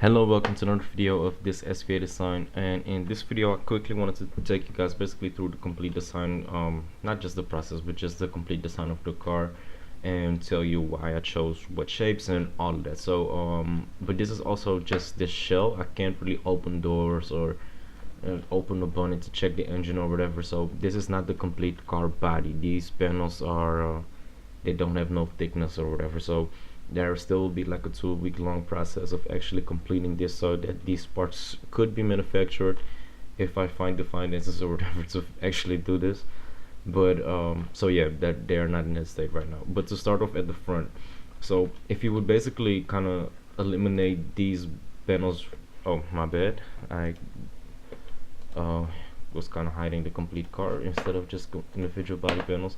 Hello, welcome to another video of this SVA Design, and in this video I quickly wanted to take you guys basically through the complete design, not just the process but just the complete design of the car, and tell you why I chose what shapes and all of that. So but this is also just the shell. I can't really open doors or open the bonnet to check the engine or whatever, so this is not the complete car body. These panels are they don't have no thickness or whatever, so there still will be like a 2-week long process of actually completing this, so that these parts could be manufactured if I find the finances or whatever to actually do this. But so yeah, that they are not in that state right now. But to start off at the front, so if you would basically kind of eliminate these panels, oh my bad, I was kind of hiding the complete car instead of just individual body panels.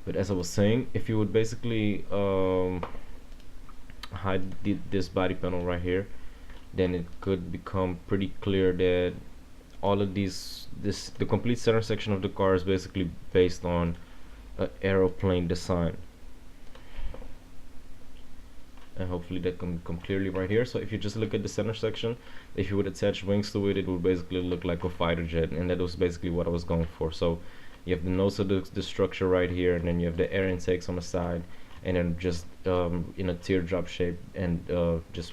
But as I was saying, if you would basically hide this body panel right here, then it could become pretty clear that all of the complete center section of the car is basically based on an aeroplane design, and hopefully that can come clearly right here. So if you just look at the center section, if you would attach wings to it, it would basically look like a fighter jet, and that was basically what I was going for. So you have the nose of the structure right here, and then you have the air intakes on the side, and then just in a teardrop shape, and just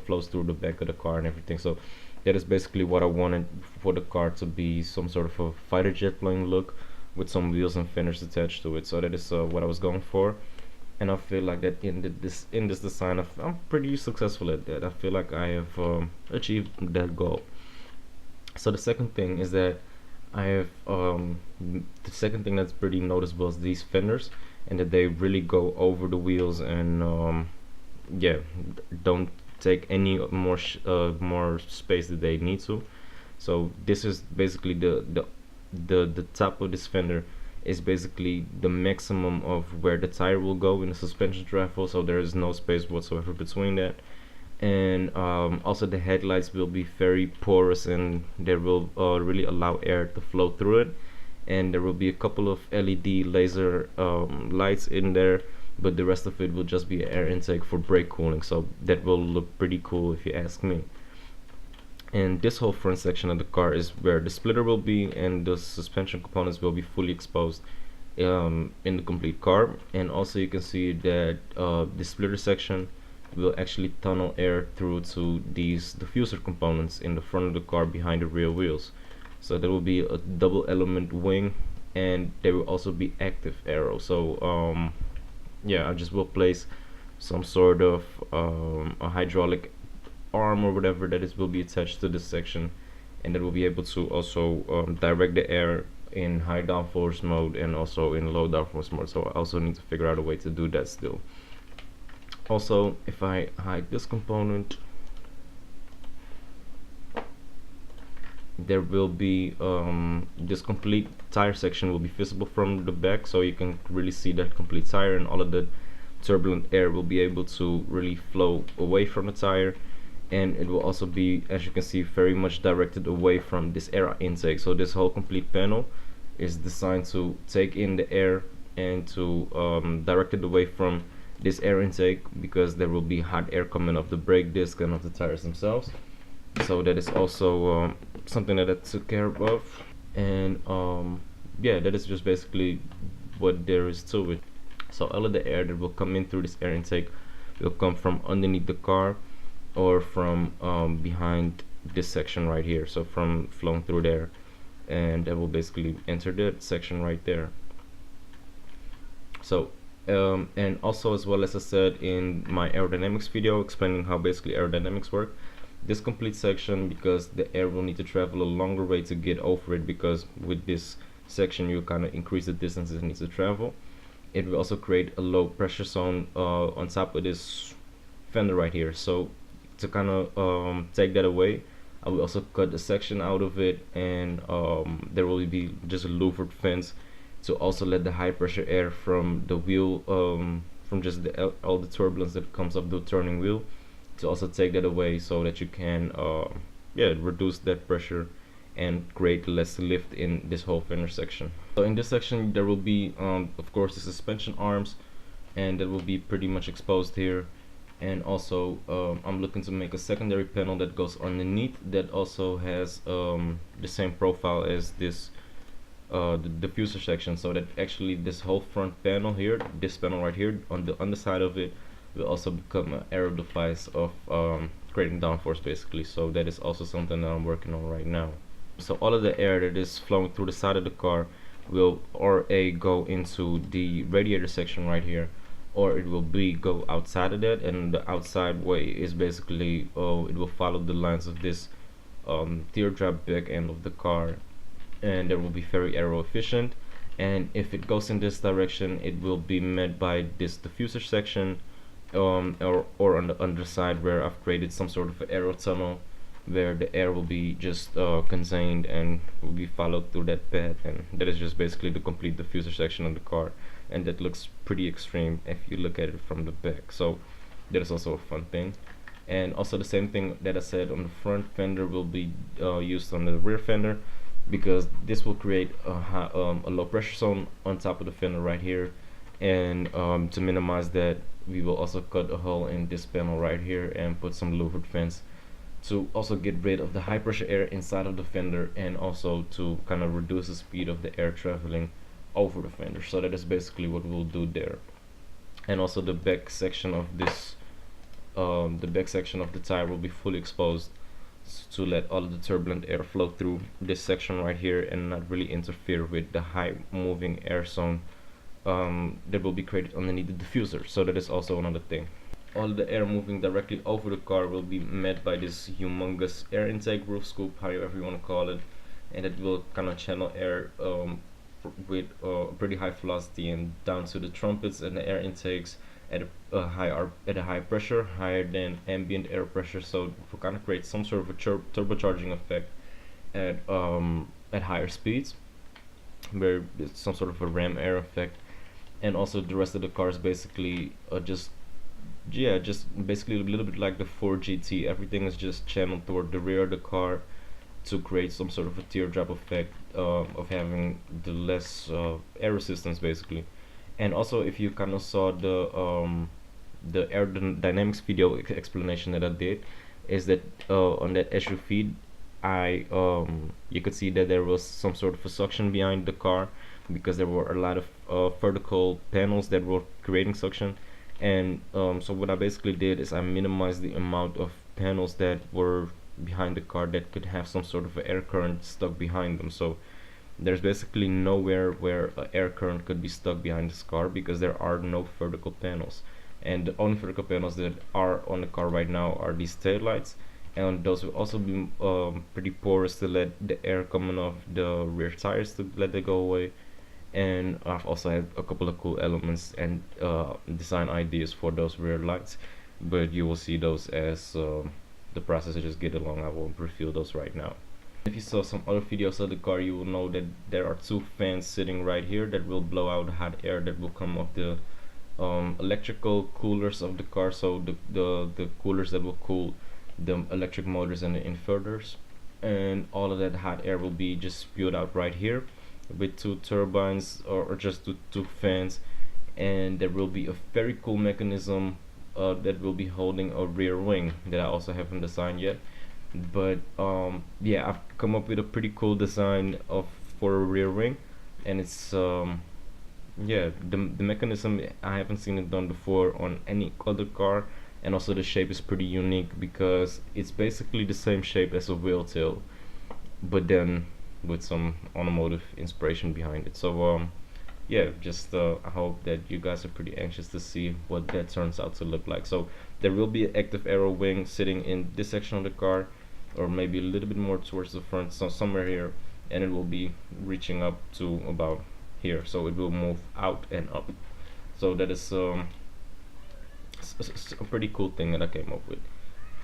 flows through the back of the car and everything. So that is basically what I wanted for the car to be, some sort of a fighter jet plane look with some wheels and fenders attached to it. So that is what I was going for, and I feel like that in this design I'm pretty successful at that. I feel like I have achieved that goal. So the second thing is that I have the second thing that's pretty noticeable is these fenders, and that they really go over the wheels, and yeah, don't take any more space that they need to. So this is basically the top of this fender is basically the maximum of where the tire will go in the suspension travel, so there is no space whatsoever between that. And also the headlights will be very porous, and they will really allow air to flow through it, and there will be a couple of LED laser lights in there, but the rest of it will just be air intake for brake cooling. So that will look pretty cool if you ask me. And this whole front section of the car is where the splitter will be, and the suspension components will be fully exposed in the complete car. And also you can see that the splitter section will actually tunnel air through to these diffuser components in the front of the car behind the rear wheels. So there will be a double element wing, and there will also be active aero. So yeah, I just will place some sort of a hydraulic arm or whatever that is will be attached to this section, and that will be able to also direct the air in high downforce mode and also in low downforce mode. So I also need to figure out a way to do that still. Also, if I hide this component, there will be this complete tire section will be visible from the back, so you can really see that complete tire, and all of the turbulent air will be able to really flow away from the tire. And it will also be, as you can see, very much directed away from this air intake. So this whole complete panel is designed to take in the air and to direct it away from this air intake, because there will be hot air coming off the brake disc and off the tires themselves. So that is also something that I took care of. And yeah, that is just basically what there is to it. So all of the air that will come in through this air intake will come from underneath the car, or from behind this section right here, so from flowing through there, and that will basically enter that section right there. So and also, as well as I said in my aerodynamics video explaining how basically aerodynamics work, this complete section, because the air will need to travel a longer way to get over it, because with this section you kind of increase the distance it needs to travel, it will also create a low pressure zone on top of this fender right here. So to kind of take that away, I will also cut a section out of it, and there will be just a louvered fence to also let the high pressure air from the wheel, from just all the turbulence that comes off the turning wheel, to also take that away, so that you can yeah, reduce that pressure and create less lift in this whole fender section. So in this section there will be of course the suspension arms, and that will be pretty much exposed here. And also I'm looking to make a secondary panel that goes underneath that also has the same profile as this the diffuser section, so that actually this whole front panel here, this panel right here on the underside of it, will also become an aero device of creating downforce basically. So that is also something that I'm working on right now. So all of the air that is flowing through the side of the car will or A, go into the radiator section right here, or it will B, go outside of that, and the outside way is basically it will follow the lines of this teardrop back end of the car, and that will be very aero efficient. And if it goes in this direction, it will be met by this diffuser section, or on the underside where I've created some sort of an aero tunnel where the air will be just contained and will be followed through that path, and that is just basically the complete diffuser section of the car, and that looks pretty extreme if you look at it from the back. So that is also a fun thing. And also the same thing that I said on the front fender will be used on the rear fender, because this will create a low pressure zone on top of the fender right here. And to minimize that, we will also cut a hole in this panel right here and put some louvered fence to also get rid of the high pressure air inside of the fender, and also to kind of reduce the speed of the air traveling over the fender. So that is basically what we'll do there. And also the back section of this the back section of the tire will be fully exposed to let all of the turbulent air flow through this section right here and not really interfere with the high moving air zone that will be created underneath the diffuser. So that is also another thing. All the air moving directly over the car will be met by this humongous air intake roof scoop, however you want to call it, and it will kind of channel air with pretty high velocity and down to the trumpets and the air intakes at a high pressure, higher than ambient air pressure. So it will kind of create some sort of a turbocharging effect at higher speeds, where it's some sort of a ram air effect. And also the rest of the car is basically just basically a little bit like the 4GT. Everything is just channeled toward the rear of the car to create some sort of a teardrop effect of having the less air resistance basically. And also, if you kind of saw the aerodynamics video explanation that I did, is that on that SU feed, you could see that there was some sort of a suction behind the car, because there were a lot of vertical panels that were creating suction. And so what I basically did is I minimized the amount of panels that were behind the car that could have some sort of air current stuck behind them. So there's basically nowhere where air current could be stuck behind this car, because there are no vertical panels, and the only vertical panels that are on the car right now are these tail lights, and those will also be pretty porous to let the air coming off the rear tires to let it go away. And I've also had a couple of cool elements and design ideas for those rear lights, but you will see those as the process just get along. I won't reveal those right now. If you saw some other videos of the car, you will know that there are two fans sitting right here that will blow out hot air that will come off the electrical coolers of the car. So the coolers that will cool the electric motors and the inverters, and all of that hot air will be just spewed out right here with two turbines, or just two fans. And there will be a very cool mechanism that will be holding a rear wing that I also haven't designed yet. But yeah, I've come up with a pretty cool design for a rear wing, and it's yeah, the mechanism, I haven't seen it done before on any other car. And also the shape is pretty unique, because it's basically the same shape as a wheel tail, but then with some automotive inspiration behind it. So yeah, just I hope that you guys are pretty anxious to see what that turns out to look like. So there will be an active aero wing sitting in this section of the car, or maybe a little bit more towards the front, so somewhere here, and it will be reaching up to about here, so it will move out and up. So that is a pretty cool thing that I came up with.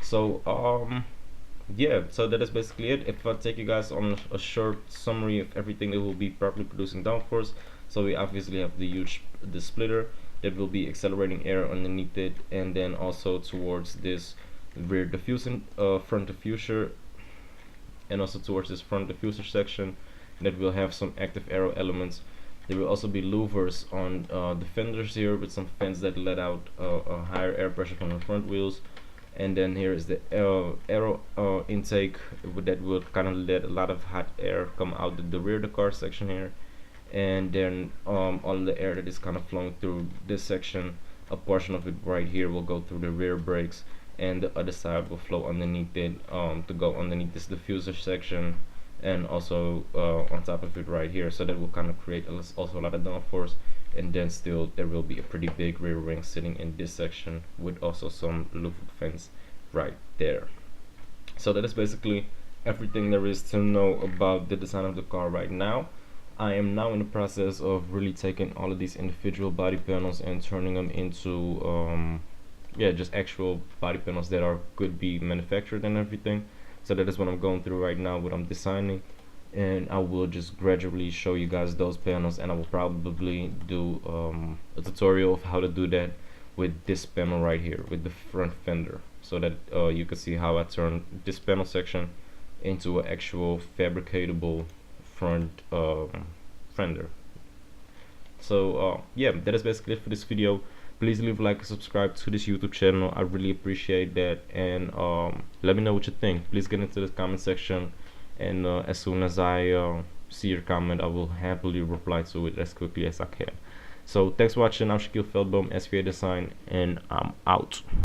So yeah, so that is basically it. If I take you guys on a short summary of everything that will be properly producing downforce, so we obviously have the splitter that will be accelerating air underneath it, and then also towards this rear diffusing front diffuser, and also towards this front diffuser section that will have some active aero elements. There will also be louvers on the fenders here, with some fans that let out a higher air pressure from the front wheels. And then here is the aero intake that will kind of let a lot of hot air come out the rear of the car section here. And then all the air that is kind of flowing through this section, a portion of it right here will go through the rear brakes, and the other side will flow underneath it to go underneath this diffuser section, and also on top of it right here. So that will kind of create also a lot of downforce. And then still there will be a pretty big rear wing sitting in this section, with also some louvered fence right there. So that is basically everything there is to know about the design of the car right now. I am now in the process of really taking all of these individual body panels and turning them into yeah, just actual body panels that could be manufactured and everything. So that is what I'm going through right now, what I'm designing, and I will just gradually show you guys those panels, and I will probably do a tutorial of how to do that with this panel right here, with the front fender, so that you can see how I turn this panel section into an actual fabricatable front fender. So yeah, that is basically it for this video. Please leave a like and subscribe to this YouTube channel. I really appreciate that. And let me know what you think. Please get into the comment section, and as soon as I see your comment, I will happily reply to it as quickly as I can. So thanks for watching. I'm Veldboom, SVA Design, and I'm out.